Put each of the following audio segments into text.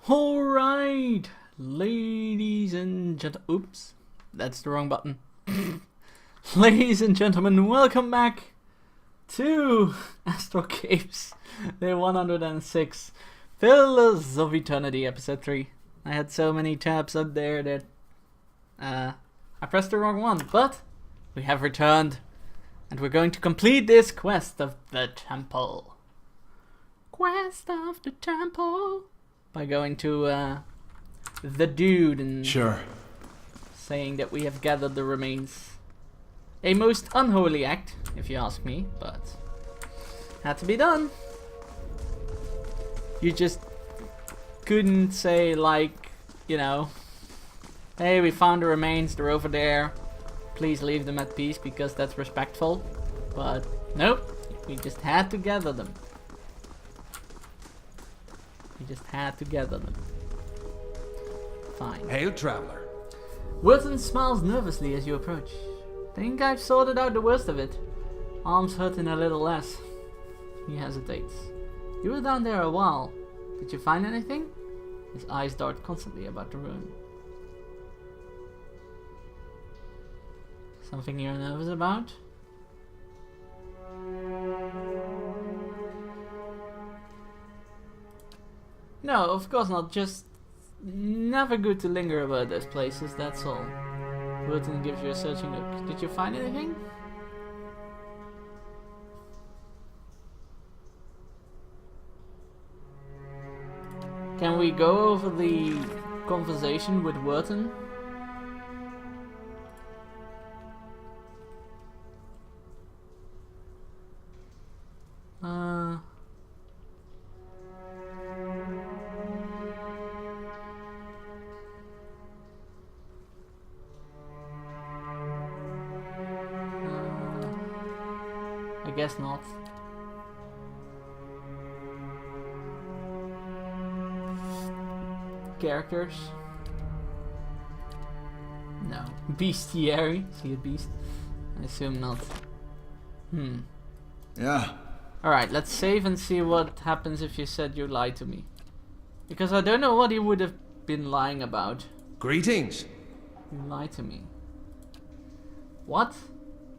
Alright, ladies and gentlemen, oops, that's the wrong button. Ladies and gentlemen, welcome back to AstralGames, day 106, Pillars of Eternity, episode 3. I had so many tabs up there that I pressed the wrong one, but we have returned, and we're going to complete this quest of the temple. Quest of the temple. By going to the dude and saying that we have gathered the remains. A most unholy act, if you ask me, but had to be done. You just couldn't say, like, you know, hey, we found the remains, they're over there, please leave them at peace, because that's respectful. But nope, we just had to gather them. We just had to gather them. Fine. Hail, traveler. Wilson smiles nervously as you approach. Think I've sorted out the worst of it. Arms hurting a little less. He hesitates. You were down there a while. Did you find anything? His eyes dart constantly about the room. Something you're nervous about? No, of course not. Just never good to linger about those places, that's all. Wilton gives you a searching look. Did you find anything? Can we go over the conversation with Wilton? I guess not. Characters? No. Bestiary? See a beast? I assume not. Yeah. Alright, let's save and see what happens if you said you lied to me. Because I don't know what he would have been lying about. Greetings. You lied to me. What?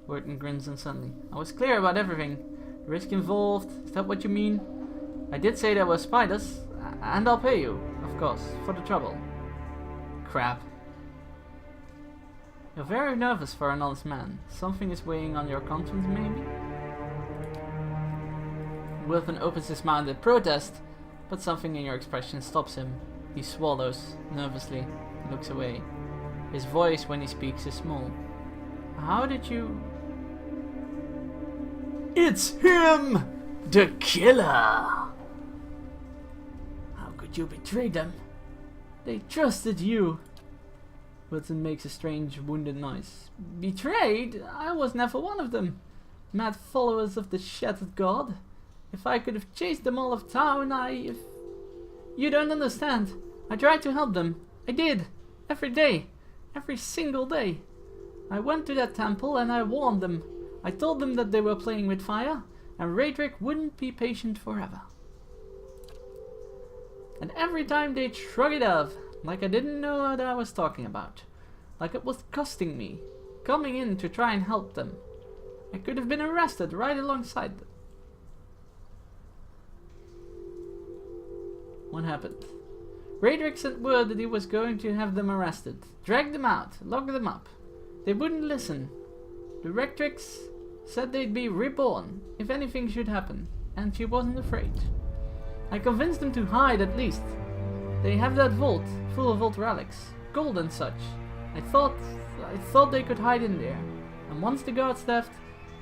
Wharton grins uncertainly. I was clear about everything. The risk involved. Is that what you mean? I did say there were spiders. And I'll pay you, of course, for the trouble. Crap. You're very nervous for an honest man. Something is weighing on your conscience, maybe? Wilton opens his mouth in protest, but something in your expression stops him. He swallows, nervously, and looks away. His voice, when he speaks, is small. How did you... It's him! The killer! How could you betray them? They trusted you. Wilton makes a strange, wounded noise. Betrayed? I was never one of them. Mad followers of the shattered god. If I could have chased them all of town, You don't understand. I tried to help them. I did. Every day. Every single day. I went to that temple and I warned them. I told them that they were playing with fire, and Raedric wouldn't be patient forever. And every time they'd shrug it off, like I didn't know what I was talking about. Like it was costing me, coming in to try and help them. I could have been arrested right alongside them. What happened? Raedric sent word that he was going to have them arrested, drag them out, lock them up. They wouldn't listen. The Rectrix said they'd be reborn if anything should happen, and she wasn't afraid. I convinced them to hide at least. They have that vault full of old relics, gold and such. I thought they could hide in there, and once the guards left,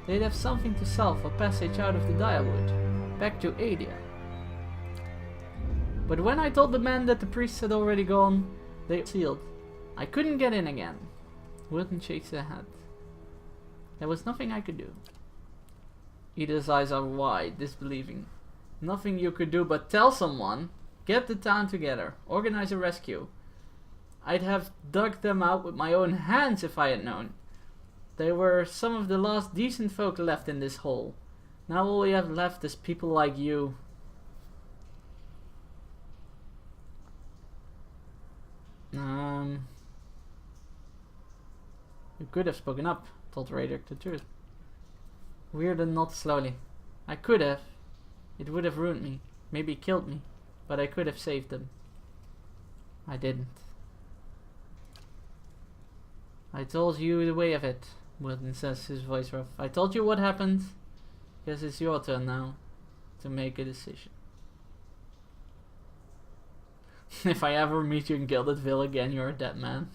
they'd have something to sell for passage out of the Direwood, back to Adia. But when I told the men that the priests had already gone, they sealed. I couldn't get in again. Wilton shakes her head. There was nothing I could do. Ida's eyes are wide, disbelieving. Nothing you could do but tell someone, get the town together, organize a rescue. I'd have dug them out with my own hands if I had known. They were some of the last decent folk left in this hole. Now all we have left is people like you. You could have spoken up, told Radric the truth. Weird and not slowly. I could have. It would have ruined me. Maybe killed me. But I could have saved them. I didn't. I told you the way of it, Wilton says, his voice rough. I told you what happened. Guess it's your turn now to make a decision. If I ever meet you in Gildedville again, you're a dead man.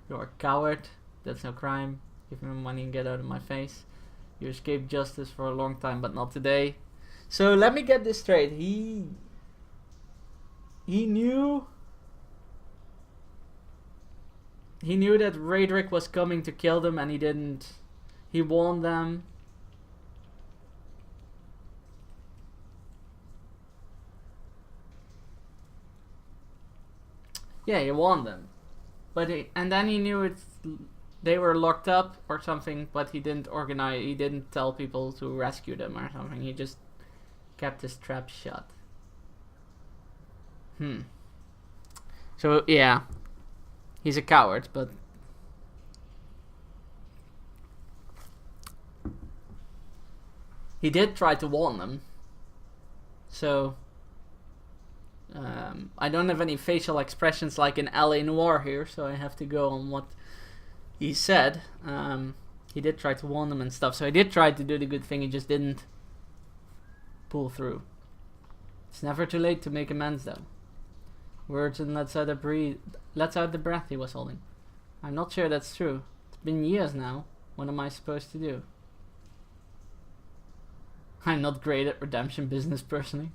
You're a coward. That's no crime. Give me my money and get out of my face. You escaped justice for a long time, but not today. So let me get this straight. He knew that Radric was coming to kill them, and he didn't. He warned them. Yeah, he warned them, but and then he knew they were locked up or something, but he didn't organize. He didn't tell people to rescue them or something. He just kept his trap shut. So yeah, he's a coward, but he did try to warn them. So I don't have any facial expressions like in LA Noire here, so I have to go on what he said. He did try to warn them and stuff, so he did try to do the good thing, he just didn't pull through. It's never too late to make amends though. Words and lets out the breath he was holding. I'm not sure that's true. It's been years now. What am I supposed to do? I'm not great at redemption business personally.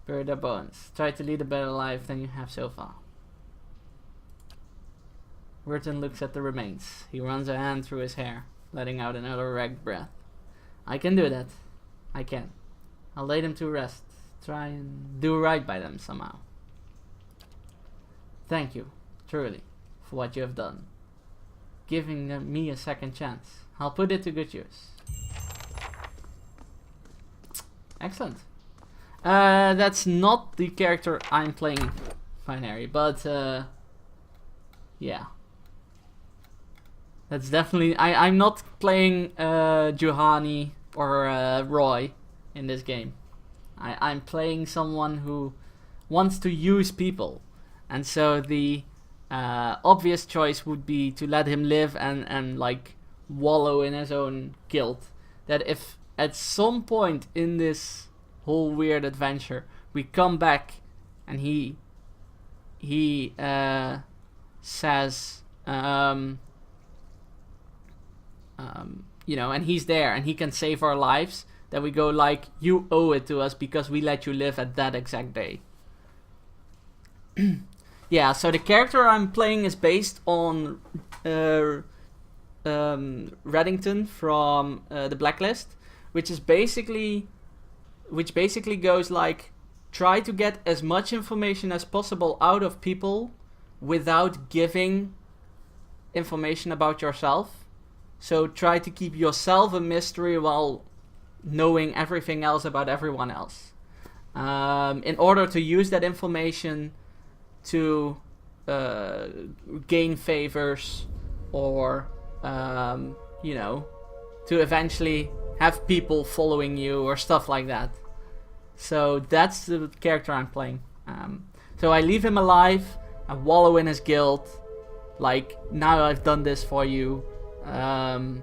Bury their bones. Try to lead a better life than you have so far. Wirton looks at the remains. He runs a hand through his hair, letting out another ragged breath. I can do that. I can. I'll lay them to rest. Try and do right by them somehow. Thank you, truly, for what you have done. Giving me a second chance. I'll put it to good use. Excellent. That's not the character I'm playing, Binary, but yeah. That's definitely... I'm not playing Juhani or Roy in this game. I'm playing someone who wants to use people. And so the obvious choice would be to let him live and like wallow in his own guilt. That if at some point in this whole weird adventure we come back and he says you know, and he's there and he can save our lives, that we go like, you owe it to us because we let you live at that exact day. Yeah, so the character I'm playing is based on Reddington from the Blacklist, which basically goes like, try to get as much information as possible out of people without giving information about yourself. So try to keep yourself a mystery while knowing everything else about everyone else. In order to use that information to gain favors or, you know, to eventually have people following you or stuff like that. So that's the character I'm playing. So I leave him alive, I wallow in his guilt, like, now I've done this for you, and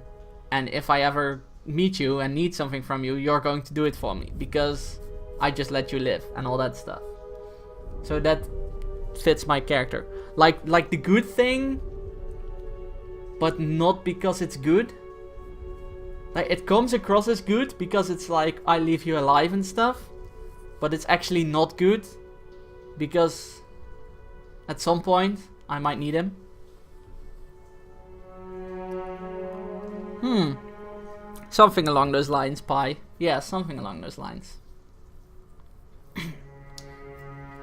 if I ever meet you and need something from you, you're going to do it for me, because I just let you live, and all that stuff. So that fits my character. Like the good thing, but not because it's good. Like, it comes across as good because it's like, I leave you alive and stuff, but it's actually not good because at some point I might need him. Something along those lines, Pi. Yeah, something along those lines.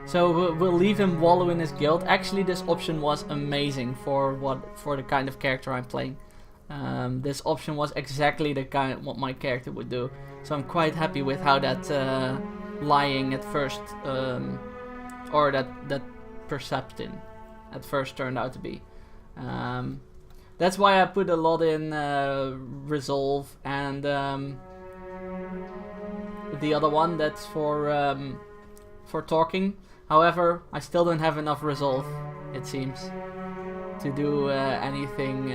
So we'll leave him wallow in his guilt. Actually, this option was amazing for the kind of character I'm playing. This option was exactly the kind what my character would do. So I'm quite happy with how that lying at first, or that perception at first turned out to be. That's why I put a lot in Resolve and the other one that's for talking. However, I still don't have enough Resolve, it seems, to do anything.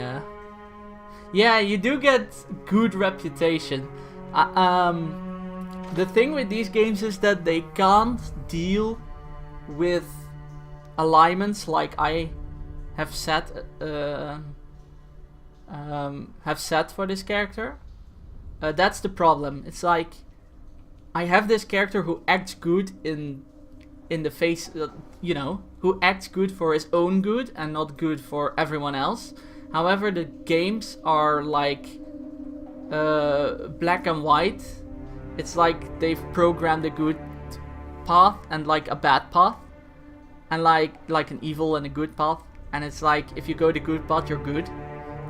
Yeah, you do get good reputation. The thing with these games is that they can't deal with alignments like I have set for this character. That's the problem. It's like I have this character who acts good in the face, you know, who acts good for his own good and not good for everyone else. However, the games are like black and white. It's like they've programmed a good path and like a bad path, and like an evil and a good path. And it's like if you go the good path, you're good.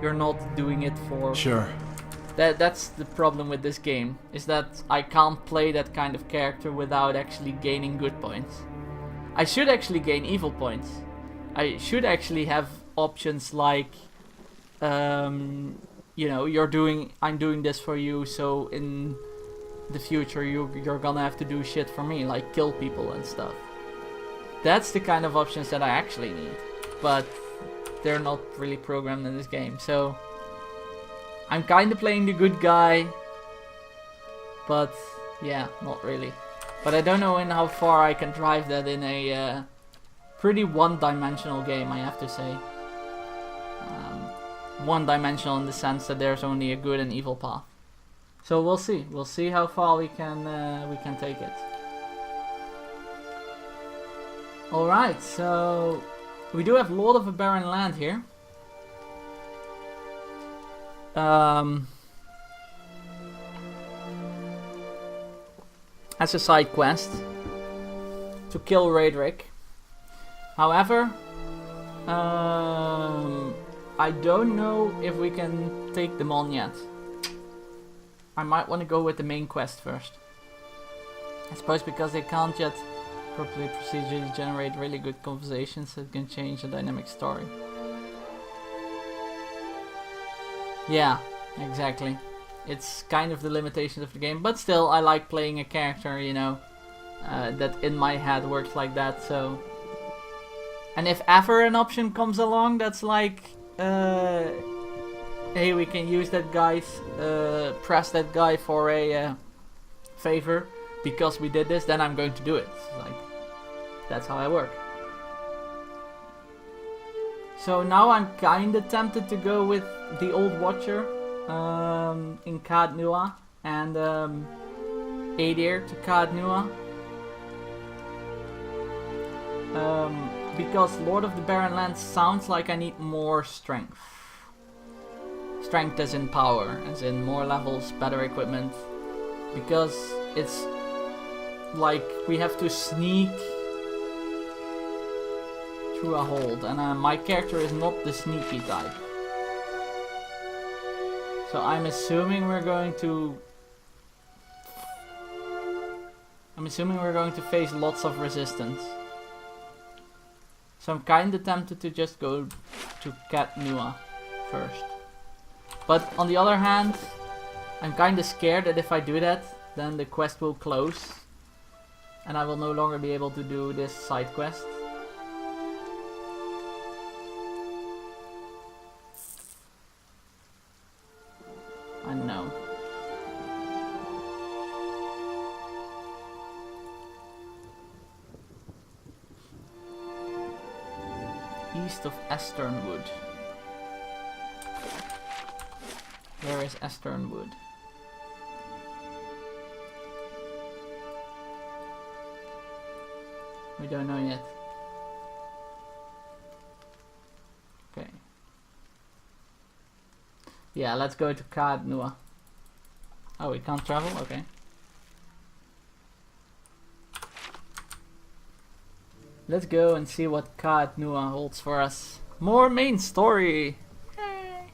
You're not doing it for. Sure. That's the problem with this game, is that I can't play that kind of character without actually gaining good points. I should actually gain evil points. I should actually have options like, you know, I'm doing this for you, so in the future you're gonna have to do shit for me, like kill people and stuff. That's the kind of options that I actually need, but they're not really programmed in this game, so I'm kinda playing the good guy, but yeah, not really. But I don't know in how far I can drive that in a pretty one-dimensional game, I have to say. One-dimensional in the sense that there's only a good and evil path. So we'll see. We'll see how far we can take it. All right, so we do have Lord of a Barren Land here. As a side quest to kill Raedric. However, I don't know if we can take them on yet. I might want to go with the main quest first. I suppose because they can't yet properly procedurally generate really good conversations that can change the dynamic story. Yeah, exactly. It's kind of the limitations of the game, but still I like playing a character, you know, that in my head works like that, so... And if ever an option comes along that's like, hey, we can use that guy's, press that guy for a favor because we did this, then I'm going to do it. Like, that's how I work. So now I'm kinda tempted to go with the Old Watcher in Caed Nua and Adir to Caed Nua. Because Lord of the Barren Lands sounds like I need more strength. Strength as in power, as in more levels, better equipment. Because it's like we have to sneak through a hold, and my character is not the sneaky type. So I'm assuming we're going to face lots of resistance. So I'm kinda tempted to just go to Caed Nua first. But on the other hand, I'm kinda scared that if I do that, then the quest will close. And I will no longer be able to do this side quest. I know. East of Esternwood. Where is Esternwood? We don't know yet. Okay. Yeah, let's go to Caed Nua. Oh, we can't travel? Okay. Let's go and see what Caed Nua holds for us. More main story! Yay.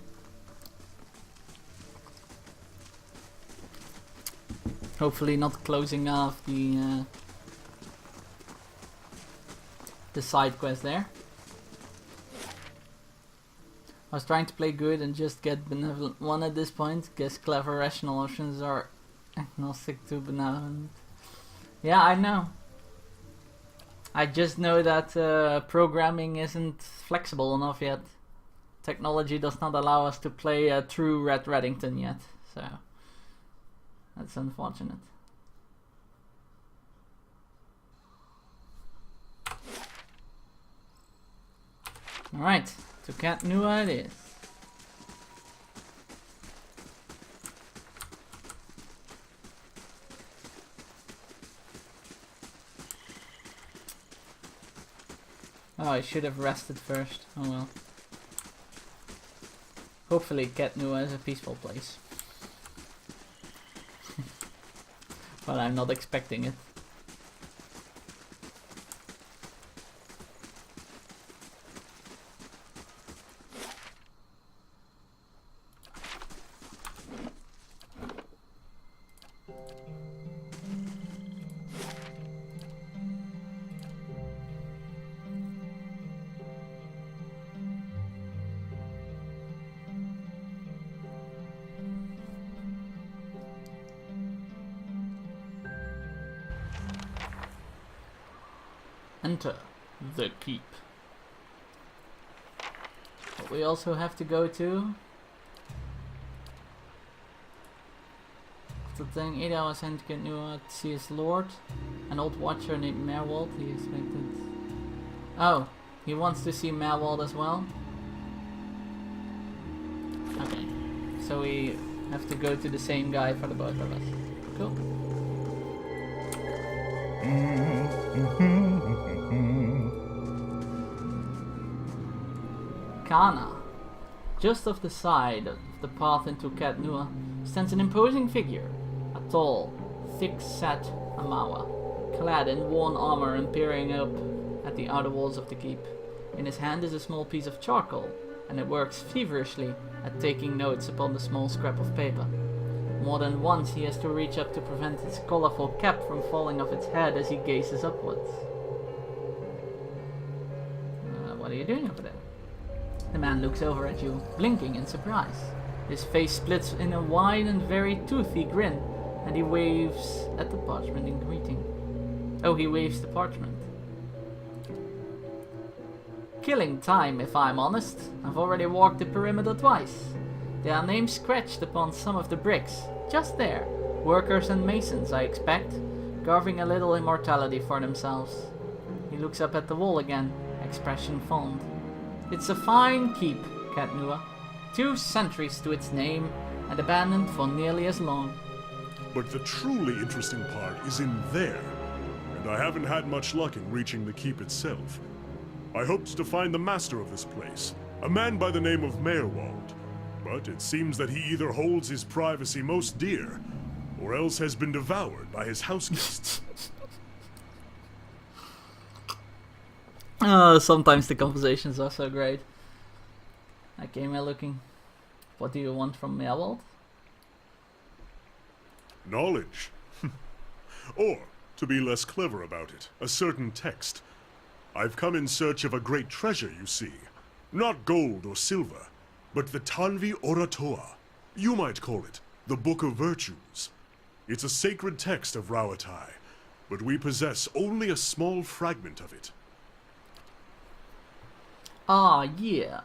Hopefully not closing off the side quest there. I was trying to play good and just get benevolent 1 at this point. Guess clever rational options are agnostic to benevolent. Yeah, I know. I just know that programming isn't flexible enough yet. Technology does not allow us to play a true Red Reddington yet, so that's unfortunate. Alright, to Cat Nua it is. Oh, I should have rested first. Oh well. Hopefully Cat Nua is a peaceful place. But I'm not expecting it. Enter the keep. But we also have to go to the thing 8 hours and get new to see his lord. An old watcher named Merwold. He expected. Oh, he wants to see Merwold as well. Okay. So we have to go to the same guy for the both of us. Cool. Kana. Just off the side of the path into Cat Nua stands an imposing figure, a tall, thick-set Amawa, clad in worn armor and peering up at the outer walls of the keep. In his hand is a small piece of charcoal, and it works feverishly at taking notes upon the small scrap of paper. More than once he has to reach up to prevent his colorful cap from falling off its head as he gazes upwards. What are you doing over there? The man looks over at you, blinking in surprise. His face splits in a wide and very toothy grin, and he waves at the parchment in greeting. Oh, he waves the parchment. Killing time, if I'm honest. I've already walked the perimeter twice. There are names scratched upon some of the bricks, just there. Workers and masons, I expect, carving a little immortality for themselves. He looks up at the wall again, expression fond. It's a fine keep, Cat Nua. 2 centuries to its name, and abandoned for nearly as long. But the truly interesting part is in there, and I haven't had much luck in reaching the keep itself. I hoped to find the master of this place, a man by the name of Merwold, but it seems that he either holds his privacy most dear, or else has been devoured by his house guests. Sometimes the conversations are so great. I came here looking. What do you want from Merwold? Knowledge. Or, to be less clever about it, a certain text. I've come in search of a great treasure, you see. Not gold or silver, but the Tanvi Oratoa. You might call it the Book of Virtues. It's a sacred text of Rauatai, but we possess only a small fragment of it. Ah, yeah.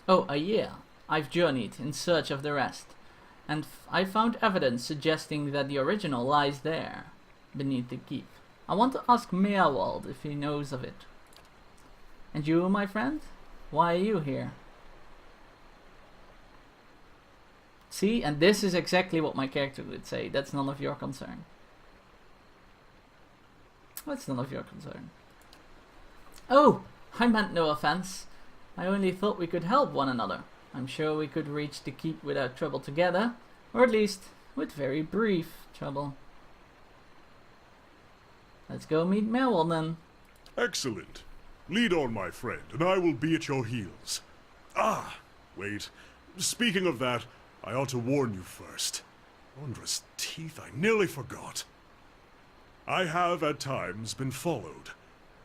Oh, yeah. I've journeyed in search of the rest, and I found evidence suggesting that the original lies there, beneath the keep. I want to ask Merwold if he knows of it. And you, my friend? Why are you here? See, and this is exactly what my character would say. That's none of your concern. That's none of your concern. Oh, I meant no offense. I only thought we could help one another. I'm sure we could reach the keep without trouble together, or at least with very brief trouble. Let's go meet Merwold then. Excellent. Lead on, my friend, and I will be at your heels. Ah, wait. Speaking of that, I ought to warn you first. Wondrous teeth, I nearly forgot. I have, at times, been followed.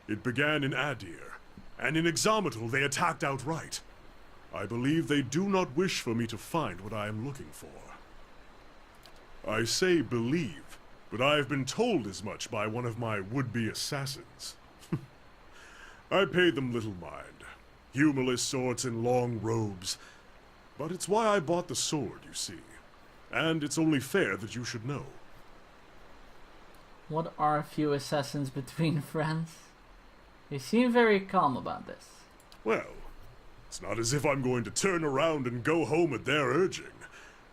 It began in Adir, and in Exometal they attacked outright. I believe they do not wish for me to find what I am looking for. I say believe, but I have been told as much by one of my would-be assassins. I pay them little mind. Humorless sorts in long robes. But it's why I bought the sword, you see. And it's only fair that you should know. What are a few assassins between friends? You seem very calm about this. Well, it's not as if I'm going to turn around and go home at their urging.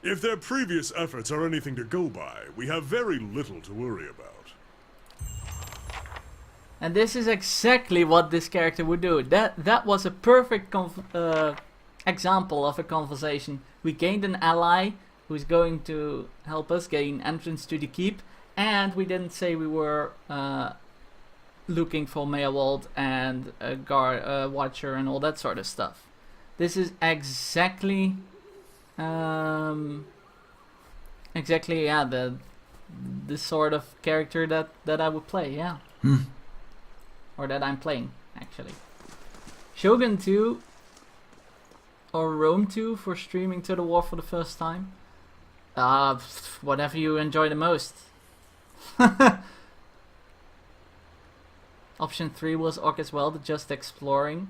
If their previous efforts are anything to go by, we have very little to worry about. And this is exactly what this character would do. That was a perfect example of a conversation. We gained an ally who's going to help us gain entrance to the keep, and we didn't say we were looking for Meowald and a guard, watcher, and all that sort of stuff. This is exactly, the sort of character that I would play, yeah. Or that I'm playing, actually. Shogun 2 or Rome 2 for streaming Total War for the first time. Whatever you enjoy the most. Option 3 was Orc as well, just exploring.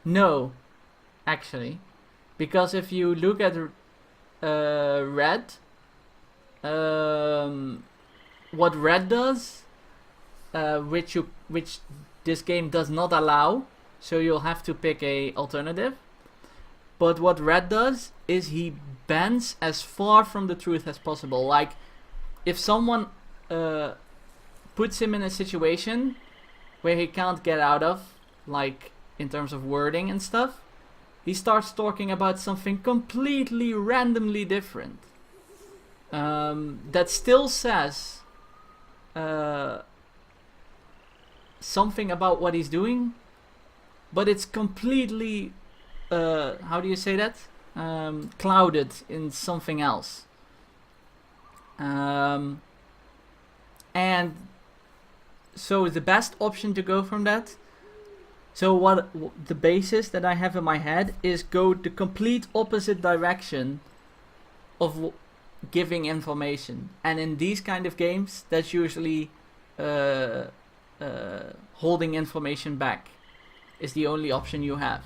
No, actually. Because if you look at Red, what Red does, which this game does not allow, so you'll have to pick a alternative. But what Red does is he bends as far from the truth as possible. Like, if someone puts him in a situation where he can't get out of, like in terms of wording and stuff, he starts talking about something completely randomly different. That still says something about what he's doing, but it's completely, how do you say that? Clouded in something else. And so the best option to go from that, so what the basis that I have in my head is go the complete opposite direction of giving information. And in these kind of games, that's usually holding information back is the only option you have.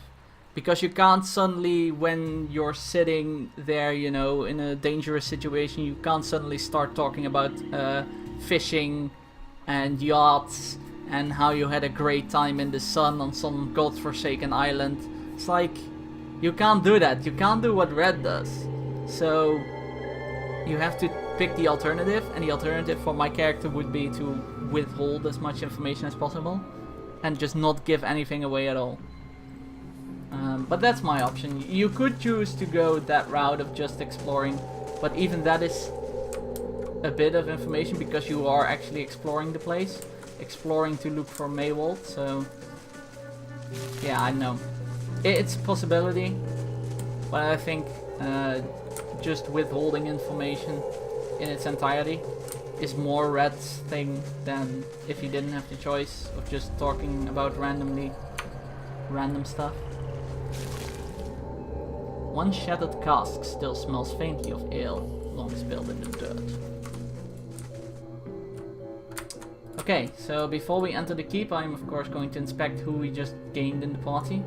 Because you can't suddenly, when you're sitting there, you know, in a dangerous situation, you can't suddenly start talking about fishing and yachts and how you had a great time in the sun on some godforsaken island. It's like, you can't do that. You can't do what Red does. So you have to pick the alternative, and the alternative for my character would be to withhold as much information as possible and just not give anything away at all. But that's my option. You could choose to go that route of just exploring, but even that is a bit of information because you are actually exploring the place, exploring to look for Meowald. So yeah, I know it's a possibility, but I think just withholding information in its entirety is more Red's thing than if he didn't have the choice of just talking about random stuff. One shattered cask still smells faintly of ale, long spilled in the dirt. Okay, so before we enter the keep, I'm of course going to inspect who we just gained in the party.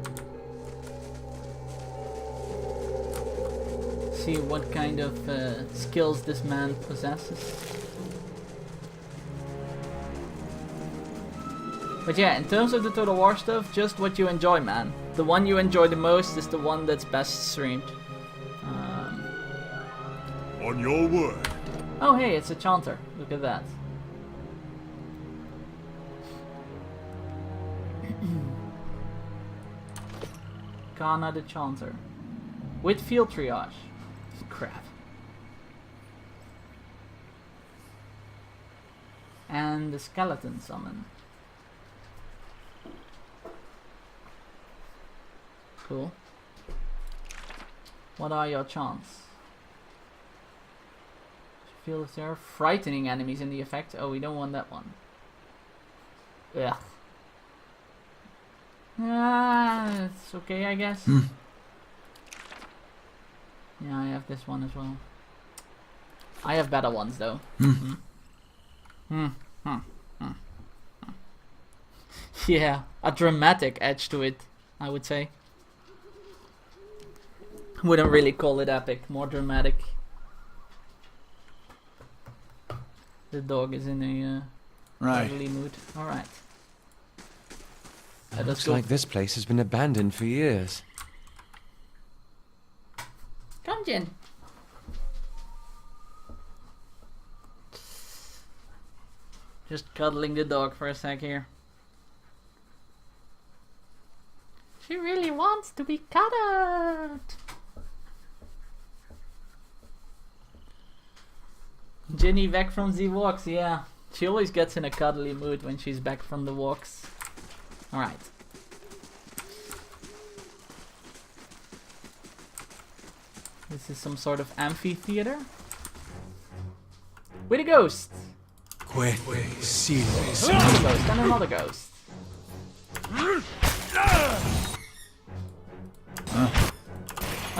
See what kind of skills this man possesses. But yeah, in terms of the Total War stuff, just what you enjoy, man. The one you enjoy the most is the one that's best streamed. On your word. Oh hey, it's a chanter. Look at that. Kana the chanter. With field triage. Crap. And the skeleton summon. Cool. What are your chants? Feel if there are frightening enemies in the effect. Oh, we don't want that one. Ugh. It's okay, I guess. Yeah, I have this one as well. I have better ones though. Yeah, a dramatic edge to it, I would say. Wouldn't really call it epic, more dramatic. The dog is in a cuddly mood. Alright. It looks like this place has been abandoned for years. Come, Jen. Just cuddling the dog for a sec here. She really wants to be cuddled. Jenny back from the walks, yeah. She always gets in a cuddly mood when she's back from the walks. Alright. This is some sort of amphitheater. With a ghost! Another ghost and another ghost.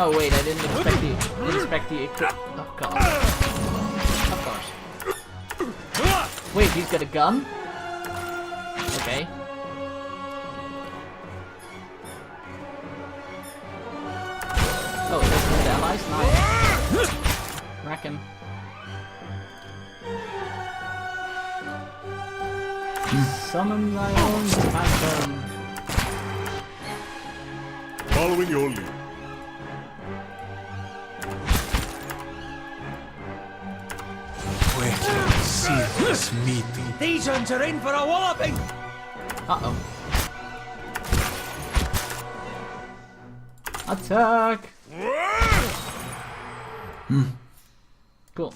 Oh wait, I didn't expect the equip. Oh god. Of course. Wait, he's got a gun? Okay. Oh, that's his allies? Nice. Wreck him. Summon thy own phantom. Following your lead. Wait till you see this meeting. These ones are in for a walloping! Uh-oh. Attack! Cool.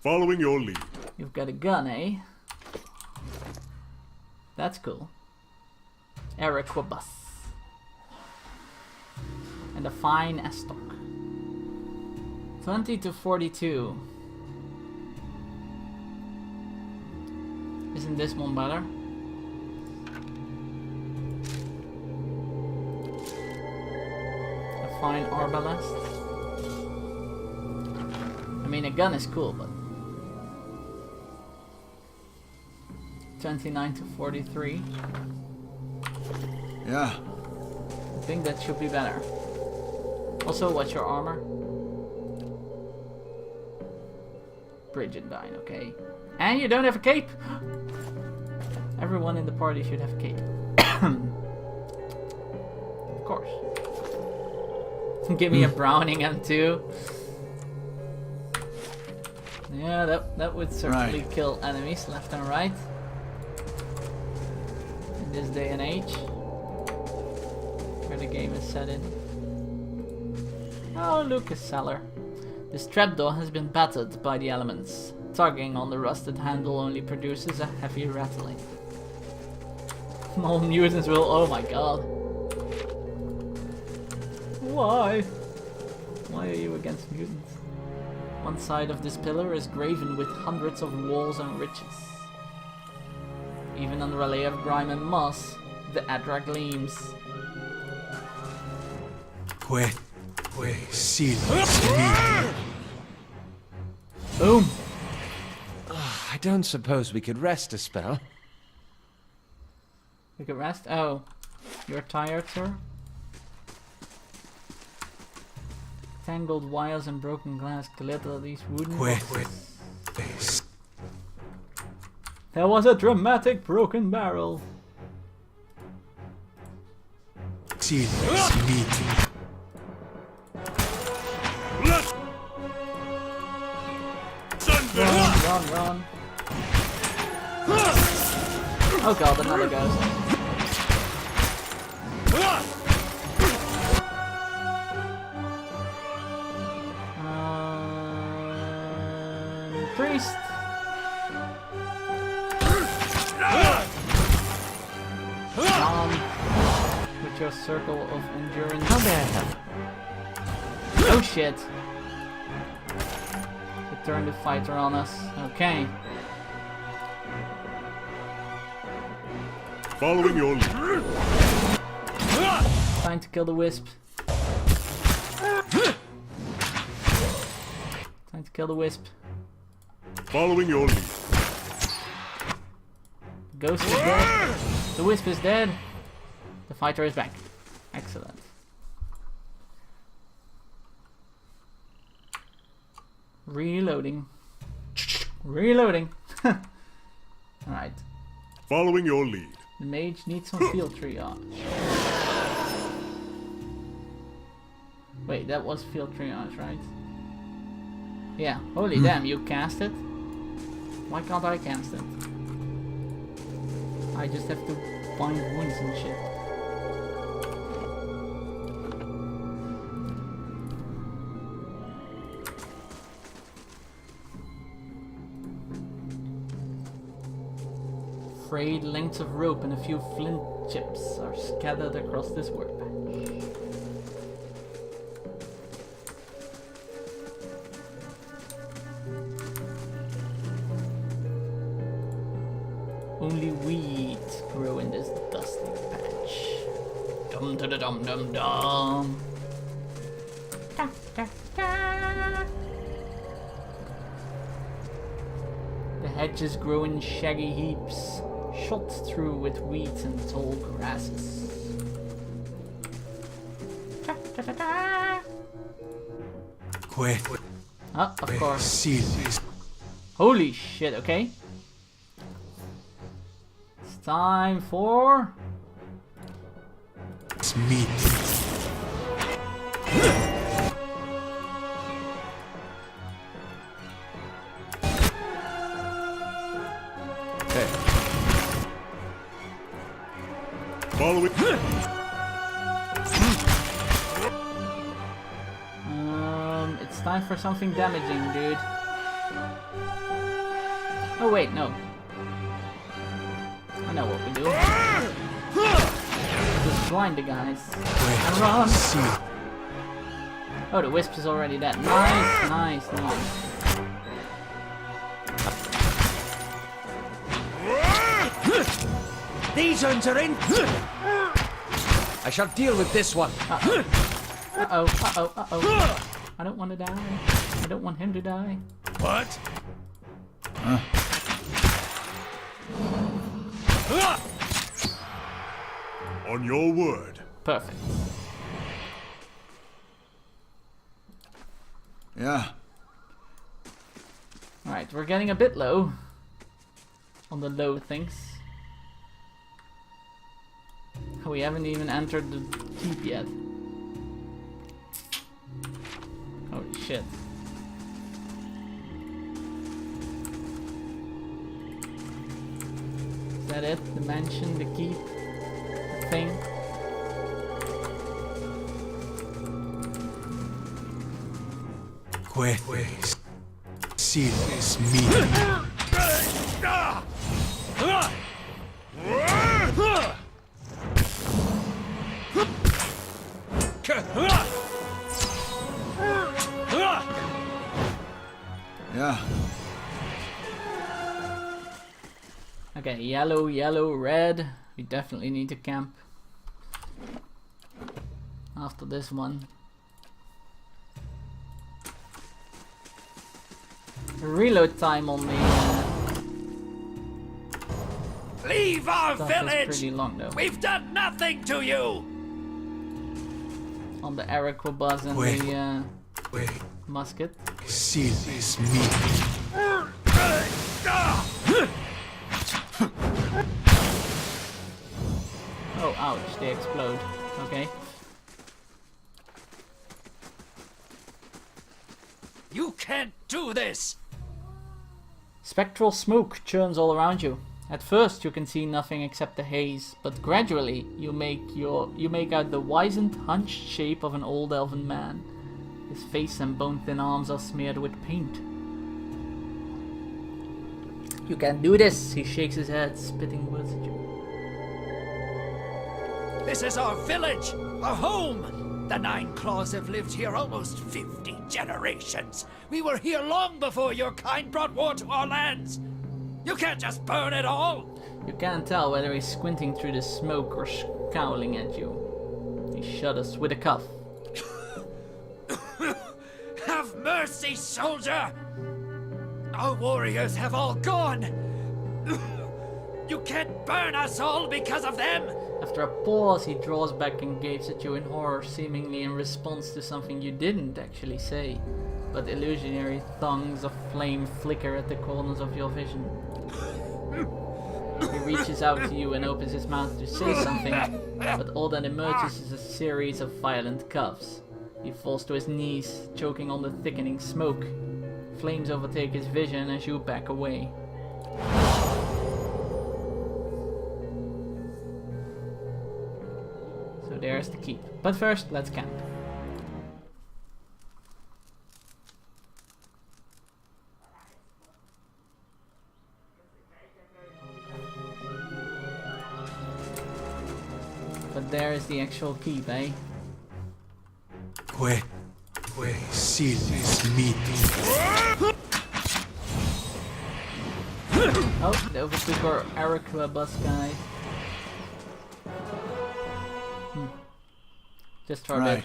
Following your lead. You've got a gun, eh? That's cool. Erequibus. And a fine estoc. 20 to 42. Isn't this one better? A fine arbalest. I mean, a gun is cool, but 29 to 43. Yeah. I think that should be better. Also, what's your armor? Brigandine, okay. And you don't have a cape! Everyone in the party should have a cape. Of course. Give me a Browning M2. Yeah, that would certainly kill enemies left and right. In this day and age. Where the game is set in. Oh, look, a cellar. This trapdoor has been battered by the elements. Tugging on the rusted handle only produces a heavy rattling. All mutants will... Oh my god. Why? Why are you against mutants? One side of this pillar is graven with hundreds of walls and riches. Even under a layer of grime and moss, the Adra gleams. See this meeting. Boom! I don't suppose we could rest a spell. We could rest? Oh. You're tired, sir? Tangled wires and broken glass glitter these wooden boxes. There was a dramatic broken barrel. See this meeting. Run. Oh god, another ghost. Priest. With your circle of endurance. How may I help? Oh shit. Return the fighter on us. Okay. Following your lead. Time to kill the wisp. Time to kill the wisp. Following your lead. The ghost is dead. The wisp is dead. The fighter is back. Excellent. Reloading. Reloading. Alright. Following your lead. The mage needs some field triage. Wait, that was field triage, right? Yeah. Holy damn, you cast it? Why can't I cast it? I just have to find wounds and shit. Frayed lengths of rope and a few flint chips are scattered across this workbench. Only weeds grow in this dusty patch. Dum da da dum dum dum. Da, da, da. The hedges grow in shaggy heaps, shot through with weeds and tall grasses. Da, da, da, da. Quick. Oh, of course. See this. Holy shit, okay. It's time for... It's meat. Following. It's time for something damaging, dude. Oh wait, no. I know what we do. Just blind the guys. And run! Oh, the wisp is already dead. Nice, nice, nice. These ones are in. I shall deal with this one. Uh-oh, uh-oh, uh-oh. I don't want to die. I don't want him to die. What? On your word. Perfect. Yeah. Alright, we're getting a bit low. On the low things. We haven't even entered the keep yet. Holy shit. Is that it? The mansion, the keep, the thing? Quick. See this meat. Yeah. Okay, yellow, yellow, red. We definitely need to camp. After this one. Reload time on the Leave our stuff is village! pretty long though. We've done nothing to you! On the Arquebuzz and Wait. the Wait. musket. See this meat. Oh, ouch, they explode. Okay. You can't do this! Spectral smoke churns all around you. At first you can see nothing except the haze, but gradually you make out the wizened, hunched shape of an old elven man. His face and bone-thin arms are smeared with paint. You can do this, he shakes his head, spitting words at you. This is our village! Our home! The Nine Claws have lived here almost 50 generations. We were here long before your kind brought war to our lands. You can't just burn it all! You can't tell whether he's squinting through the smoke or scowling at you. He shudders with a cough. Have mercy, soldier! Our warriors have all gone! You can't burn us all because of them! After a pause, he draws back and gapes at you in horror, seemingly in response to something you didn't actually say. But illusionary thongs of flame flicker at the corners of your vision. He reaches out to you and opens his mouth to say something, but all that emerges is a series of violent coughs. He falls to his knees, choking on the thickening smoke. Flames overtake his vision as you back away. So there's the keep. But first, let's camp. But there is the actual keep, eh? Que silvis miti. Oh, they overtook our Araqua bus guy. Just for a bit.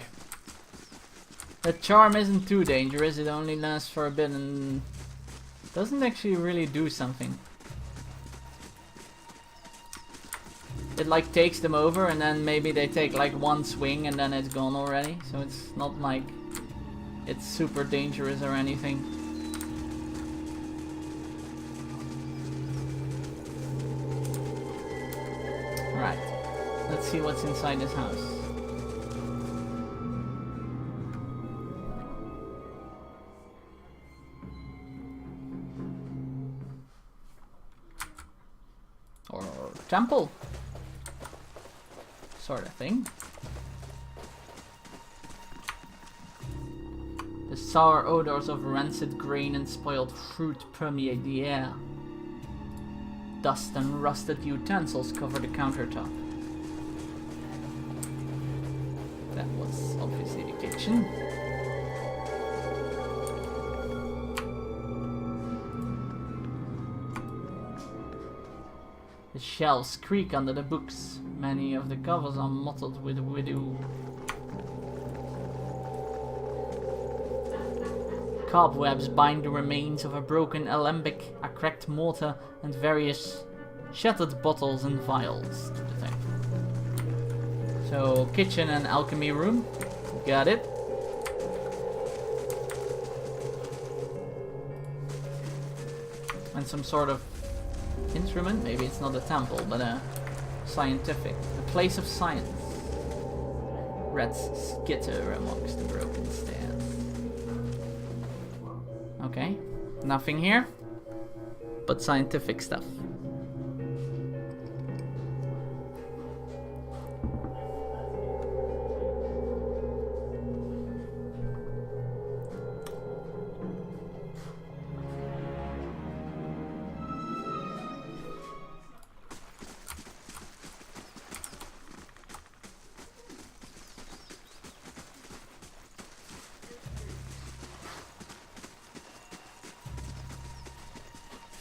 The charm isn't too dangerous, it only lasts for a bit and doesn't actually really do something. It like takes them over and then maybe they take like one swing and then it's gone already. So it's not like it's super dangerous or anything. Right, let's see what's inside this house. Or temple. Sort of thing. The sour odors of rancid grain and spoiled fruit permeate the air. Dust and rusted utensils cover the countertop. That was obviously the kitchen. The shelves creak under the books. Many of the covers are mottled with widow. Cobwebs bind the remains of a broken alembic, a cracked mortar, and various shattered bottles and vials to the type. So, kitchen and alchemy room. Got it. And some sort of instrument. Maybe it's not a temple, but a scientific. A place of science. Rats skitter amongst the broken stairs. Okay, nothing here, but scientific stuff.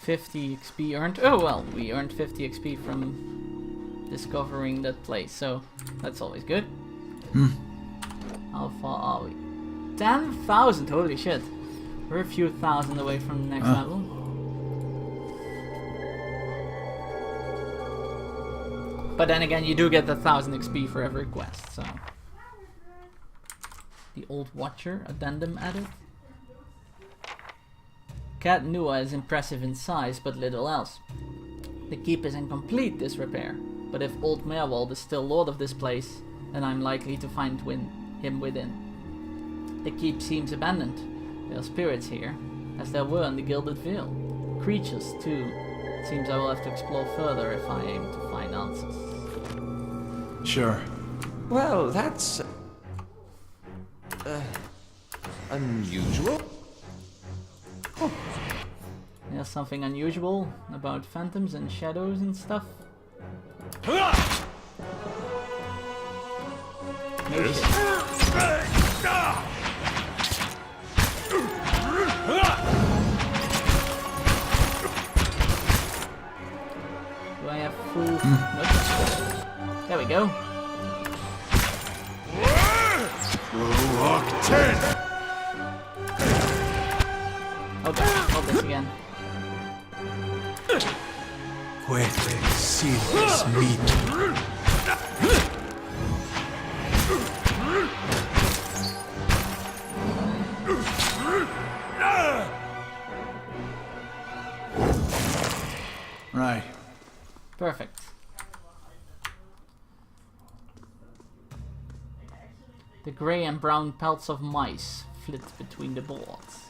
$50 XP earned. Oh well, we earned 50 XP from discovering that place, so that's always good. How far are we? 10,000, holy shit. We're a few thousand away from the next level. But then again, you do get the 1,000 XP for every quest, so. The Old Watcher addendum added. Cat Nua is impressive in size, but little else. The keep is in complete disrepair, but if Old Merwald is still lord of this place, then I'm likely to find him within. The keep seems abandoned. There are spirits here, as there were in the Gilded Veil. Creatures, too. It seems I will have to explore further if I aim to find answers. Sure. Well, that's... unusual. Oh. There's something unusual about phantoms and shadows and stuff. No shit. Do I have There we go. Rock 10! Okay, hold this again. Quete silvis mito. Right. Perfect. The grey and brown pelts of mice flit between the boards.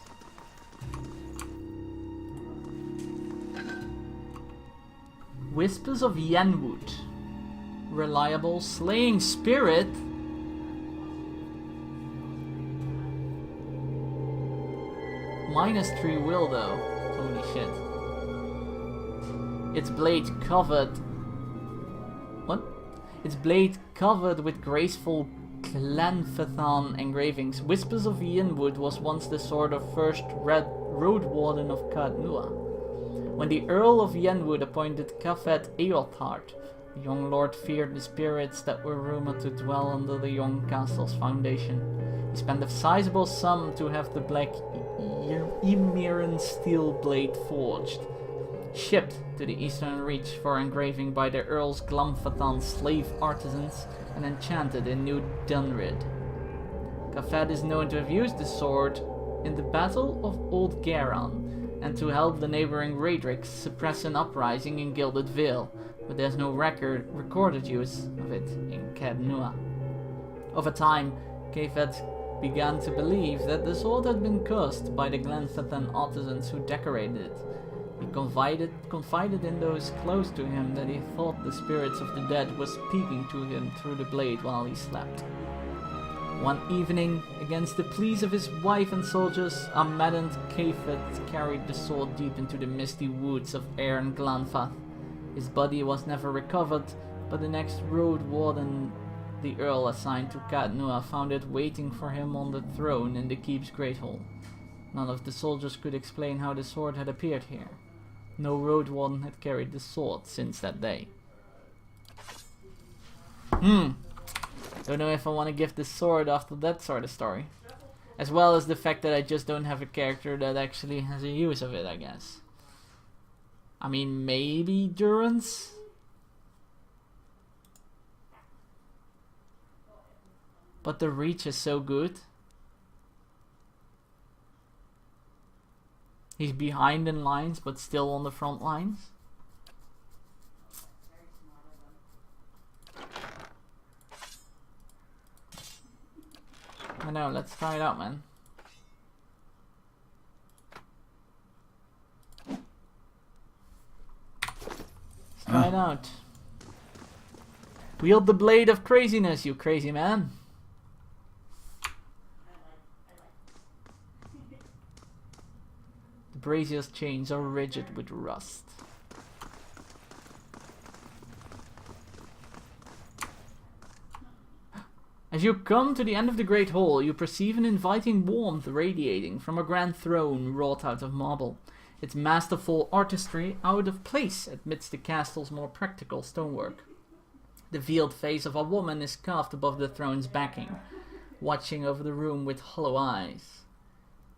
Whispers of Yenwood. Reliable slaying spirit. -3 will though. Holy shit. Its blade covered... What? Its blade covered with graceful Clanfathan engravings. Whispers of Yenwood was once the sword of first Red Road Warden of Cadnua. When the Earl of Yenwood appointed Kafet Eothard, the young lord feared the spirits that were rumored to dwell under the young castle's foundation. He spent a sizable sum to have the black Emiran steel blade forged, shipped to the Eastern Reach for engraving by the Earl's Glamfathan slave artisans and enchanted in New Dunrid. Kafed is known to have used the sword in the Battle of Old Garan and to help the neighboring Raedricks suppress an uprising in Gilded Vale, but there's no recorded use of it in Cadnua. Over time, Kafed began to believe that the sword had been cursed by the Glenfathan artisans who decorated it. He confided in those close to him that he thought the spirits of the dead were speaking to him through the blade while he slept. One evening, against the pleas of his wife and soldiers, a maddened Kafed carried the sword deep into the misty woods of Airn Glanfath. His body was never recovered, but the next road warden the Earl assigned to Cadnua found it waiting for him on the throne in the keep's great hall. None of the soldiers could explain how the sword had appeared here. No road warden had carried the sword since that day. Don't know if I want to give the sword after that sort of story. As well as the fact that I just don't have a character that actually has a use of it, I guess. I mean, maybe Durance? But the reach is so good. He's behind in lines, but still on the front lines. I know, let's try it out, man. Let's try it out. Wield the blade of craziness, you crazy man. The brazier's chains are rigid with rust. As you come to the end of the great hall, you perceive an inviting warmth radiating from a grand throne wrought out of marble, its masterful artistry out of place amidst the castle's more practical stonework. The veiled face of a woman is carved above the throne's backing, watching over the room with hollow eyes.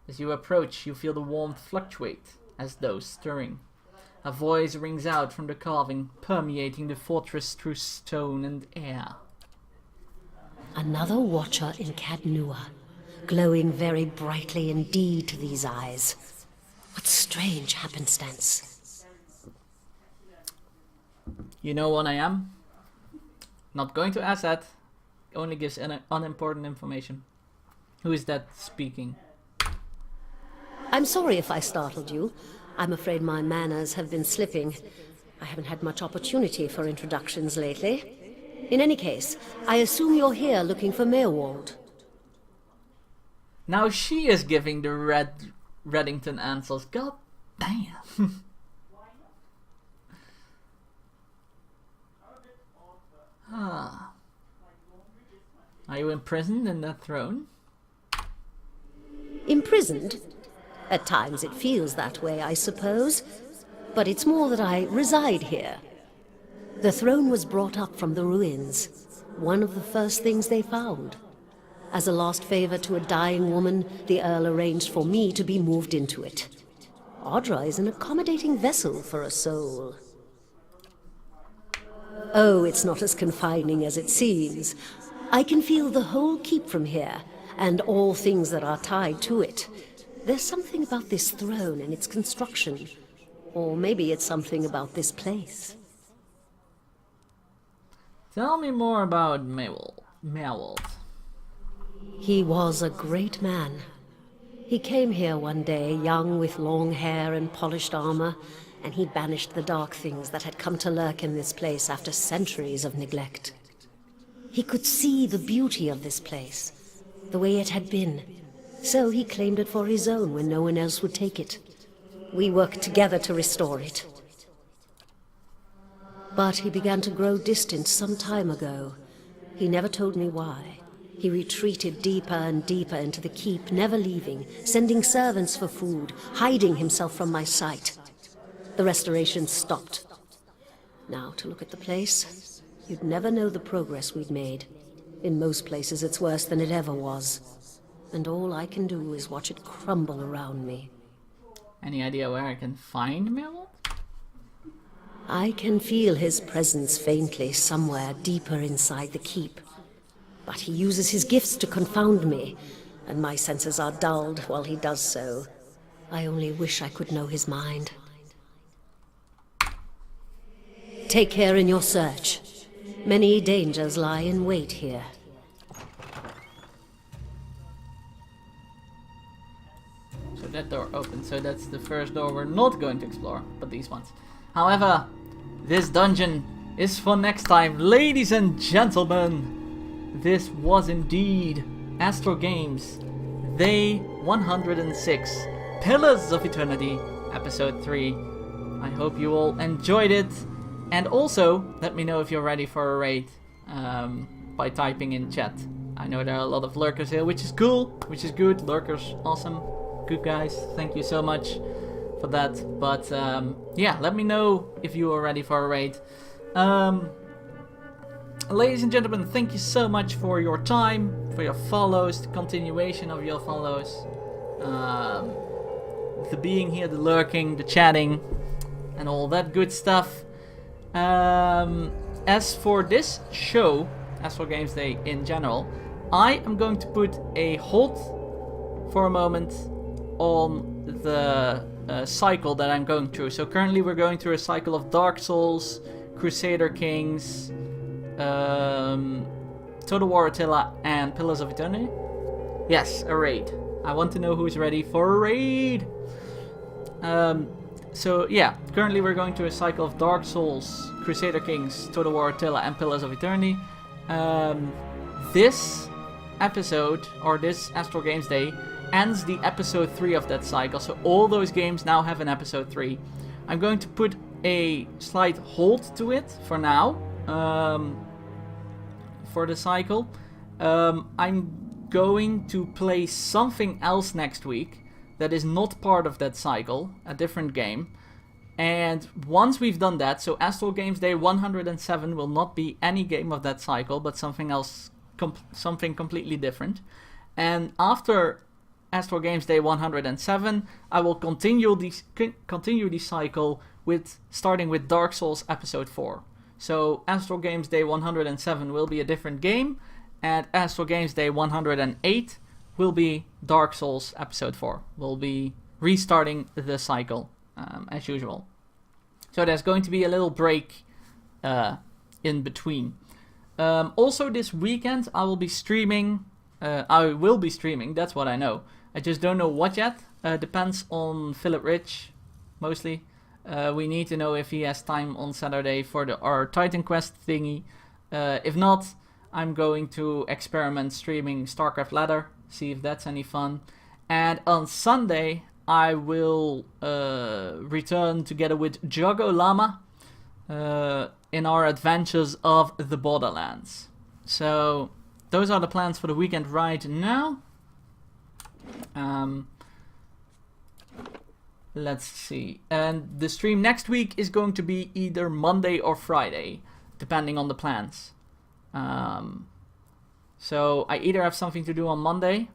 As you approach, you feel the warmth fluctuate, as though stirring. A voice rings out from the carving, permeating the fortress through stone and air. Another watcher in Cadnua, glowing very brightly indeed to these eyes. What strange happenstance. You know what I am? Not going to ask that. Only gives unimportant information. Who is that speaking? I'm sorry if I startled you. I'm afraid my manners have been slipping. I haven't had much opportunity for introductions lately. In any case, I assume you're here looking for Meerwald. Now she is giving the Reddington answers. God damn. Ah. Are you imprisoned in that throne? Imprisoned? At times it feels that way, I suppose. But it's more that I reside here. The throne was brought up from the ruins, one of the first things they found. As a last favor to a dying woman, the Earl arranged for me to be moved into it. Audra is an accommodating vessel for a soul. Oh, it's not as confining as it seems. I can feel the whole keep from here, and all things that are tied to it. There's something about this throne and its construction. Or maybe it's something about this place. Tell me more about Mewald. He was a great man. He came here one day, young with long hair and polished armor, and he banished the dark things that had come to lurk in this place after centuries of neglect. He could see the beauty of this place, the way it had been, so he claimed it for his own when no one else would take it. We worked together to restore it. But he began to grow distant some time ago. He never told me why. He retreated deeper and deeper into the keep, never leaving, sending servants for food, hiding himself from my sight. The restoration stopped. Now, to look at the place, you'd never know the progress we'd made. In most places, it's worse than it ever was. And all I can do is watch it crumble around me. Any idea where I can find Mewald? I can feel his presence faintly somewhere deeper inside the keep. But he uses his gifts to confound me, and my senses are dulled while he does so. I only wish I could know his mind. Take care in your search. Many dangers lie in wait here. So that door opens, so that's the first door we're not going to explore, but these ones. However, this dungeon is for next time. Ladies and gentlemen, this was indeed AstralGames Day 106, Pillars of Eternity, Episode 3. I hope you all enjoyed it. And also, let me know if you're ready for a raid by typing in chat. I know there are a lot of lurkers here, which is cool, which is good. Lurkers, awesome. Good guys, thank you so much for that. But yeah, let me know if you are ready for a raid. Ladies and gentlemen, thank you so much for your time, for your follows, the continuation of your follows, the being here, the lurking, the chatting, and all that good stuff. As for this show, AstralGames Day in general, I am going to put a halt for a moment on the cycle that I'm going through. So currently we're going through a cycle of Dark Souls, Crusader Kings, Total War Attila, and Pillars of Eternity. Yes, a raid. I want to know who's ready for a raid. So yeah, currently we're going through a cycle of Dark Souls, Crusader Kings, Total War Attila, and Pillars of Eternity. This episode, or this AstralGames Day, ends the episode 3 of that cycle. So all those games now have an episode 3. I'm going to put a slight halt to it for now, for the cycle. I'm going to play something else next week that is not part of that cycle, a different game. And once we've done that, so AstralGames Day 107 will not be any game of that cycle, but something else, something completely different. And after AstralGames Day 107, I will continue the cycle with starting with Dark Souls Episode 4. So AstralGames Day 107 will be a different game, and AstralGames Day 108 will be Dark Souls Episode 4. We'll be restarting the cycle as usual. So there's going to be a little break in between. Also this weekend I will be streaming. That's what I know. I just don't know what yet. Depends on Philip Rich, mostly. We need to know if he has time on Saturday for our Titan Quest thingy. If not, I'm going to experiment streaming StarCraft Ladder, see if that's any fun. And on Sunday, I will return together with Jogo Lama in our adventures of the Borderlands. So those are the plans for the weekend right now. let's see. And the stream next week is going to be either Monday or Friday, depending on the plans. So I either have something to do on Monday,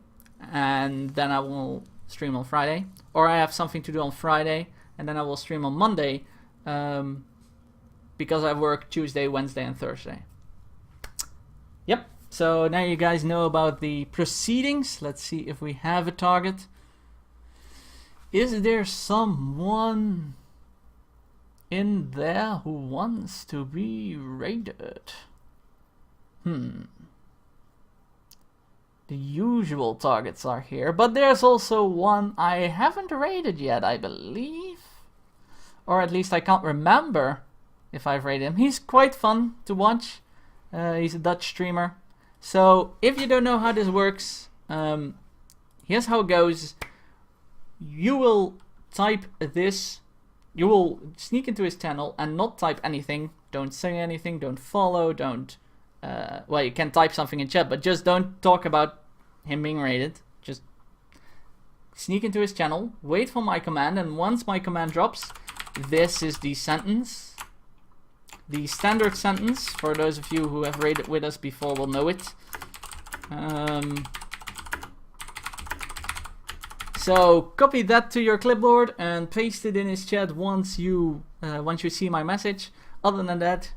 and then I will stream on Friday, or I have something to do on Friday, and then I will stream on Monday, because I work Tuesday, Wednesday, and Thursday. Yep. So now you guys know about the proceedings. Let's see if we have a target. Is there someone in there who wants to be raided? The usual targets are here, but there's also one I haven't raided yet, I believe. Or at least I can't remember if I've raided him. He's quite fun to watch. He's a Dutch streamer. So if you don't know how this works, here's how it goes. You will type this. You will sneak into his channel and not type anything. Don't say anything. Don't follow. Don't. Well, you can type something in chat, but just don't talk about him being raided. Just sneak into his channel. Wait for my command, and once my command drops, this is the sentence. The standard sentence, for those of you who have raided with us before will know it. So copy that to your clipboard and paste it in his chat once you see my message. Other than that,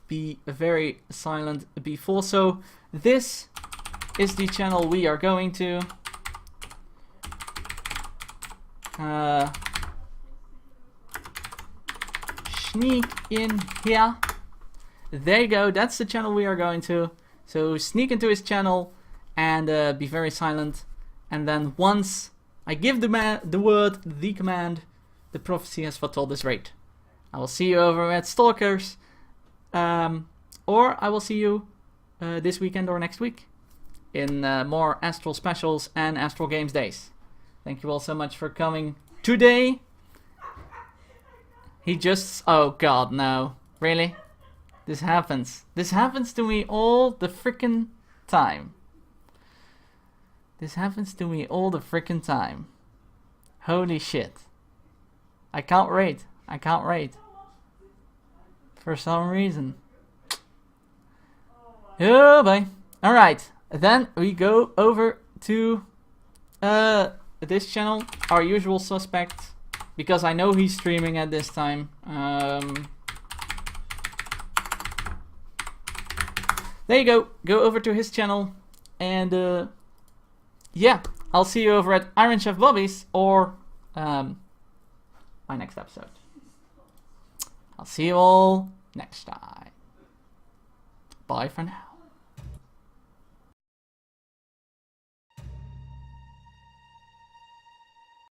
be very silent before. So this is the channel we are going to. Sneak in here. There you go. That's the channel we are going to. So sneak into his channel and be very silent. And then once I give the word, the command, the prophecy has foretold this raid. I will see you over at Stalkers. Or I will see you this weekend or next week in more Astral specials and AstralGames days. Thank you all so much for coming today. He just... Oh god, no. Really? This happens. This happens to me all the frickin' time. This happens to me all the frickin' time. Holy shit. I can't raid. I can't raid. For some reason. Oh boy. Alright. Then we go over to this channel. Our usual suspect. Because I know he's streaming at this time. There you go. Go over to his channel. And yeah, I'll see you over at Iron Chef Bobby's or my next episode. I'll see you all next time. Bye for now.